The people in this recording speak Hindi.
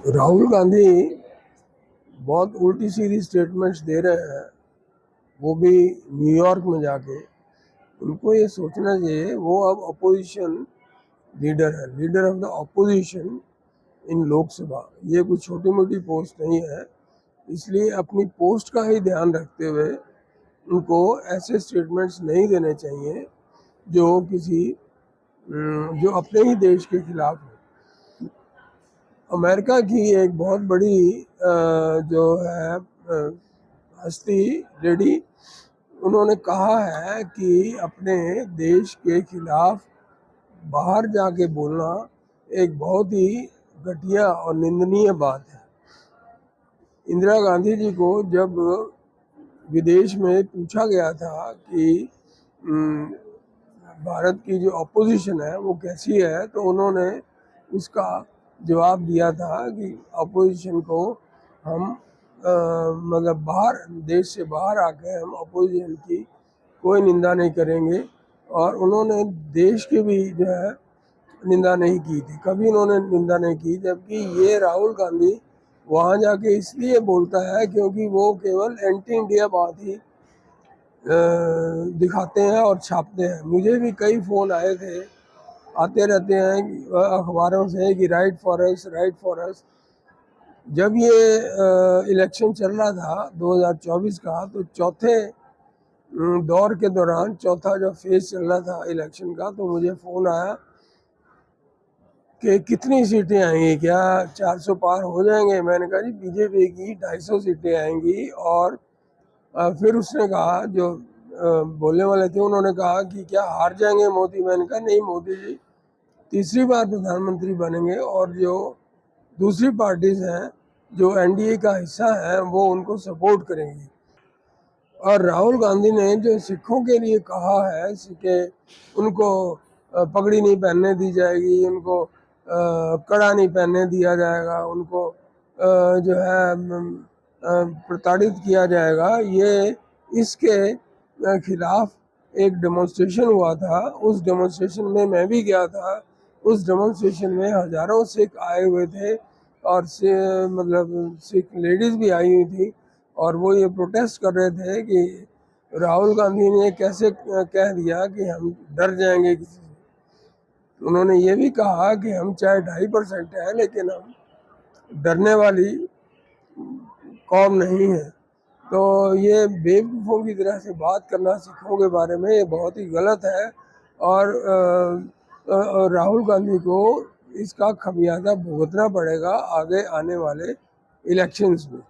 राहुल गांधी बहुत उल्टी सीधी स्टेटमेंट्स दे रहे हैं, वो भी न्यूयॉर्क में जाके। उनको ये सोचना चाहिए वो अब अपोजिशन लीडर है, leader of the opposition in Lok Sabha. ये कोई छोटी मोटी पोस्ट नहीं है, इसलिए अपनी पोस्ट का ही ध्यान रखते हुए उनको ऐसे स्टेटमेंट्स नहीं देने चाहिए जो अपने ही देश के खिलाफ हो। अमेरिका की एक बहुत बड़ी जो है हस्ती लेडी, उन्होंने कहा है कि अपने देश के खिलाफ बाहर जाके बोलना एक बहुत ही घटिया और निंदनीय बात है। इंदिरा गांधी जी को जब विदेश में पूछा गया था कि भारत की जो अपोजिशन है वो कैसी है, तो उन्होंने उसका जवाब दिया था कि अपोजिशन को हम मतलब बाहर देश से बाहर आके हम अपोजिशन की कोई निंदा नहीं करेंगे। और उन्होंने देश की भी जो है निंदा नहीं की थी, कभी उन्होंने निंदा नहीं की। जबकि ये राहुल गांधी वहाँ जाके इसलिए बोलता है क्योंकि वो केवल एंटी इंडिया बात ही दिखाते हैं और छापते हैं। मुझे भी कई फ़ोन आए थे, आते रहते हैं अखबारों से कि right for us, right for us. जब ये इलेक्शन चल रहा था 2024 का, तो चौथे दौर के दौरान, चौथा जो फेज चल रहा था इलेक्शन का, तो मुझे फ़ोन आया कि कितनी सीटें आएंगी, क्या 400 पार हो जाएंगे। मैंने कहा जी बीजेपी की 250 सीटें आएंगी। और फिर उसने कहा, जो बोलने वाले थे उन्होंने कहा कि क्या हार जाएंगे मोदी। मैंने कहा नहीं, मोदी जी तीसरी बार प्रधानमंत्री बनेंगे और जो दूसरी पार्टीज हैं जो एनडीए का हिस्सा है वो उनको सपोर्ट करेंगी। और राहुल गांधी ने जो सिखों के लिए कहा है कि उनको पगड़ी नहीं पहनने दी जाएगी, उनको कड़ा नहीं पहनने दिया जाएगा, उनको जो है प्रताड़ित किया जाएगा, ये इसके खिलाफ एक डेमोन्स्ट्रेशन हुआ था। उस डेमोन्स्ट्रेशन में मैं भी गया था। उस डेमोन्स्ट्रेशन में हजारों सिख आए हुए थे और मतलब सिख लेडीज़ भी आई हुई थी। और वो ये प्रोटेस्ट कर रहे थे कि राहुल गांधी ने कैसे कह दिया कि हम डर जाएंगे किसी से। उन्होंने ये भी कहा कि हम चाहे 2.5% हैं लेकिन हम डरने वाली कौम नहीं है। तो ये बेवकूफ़ों की तरह से बात करना सिखों के बारे में, ये बहुत ही गलत है। और राहुल गांधी को इसका खमियाजा भुगतना पड़ेगा आगे आने वाले इलेक्शंस में।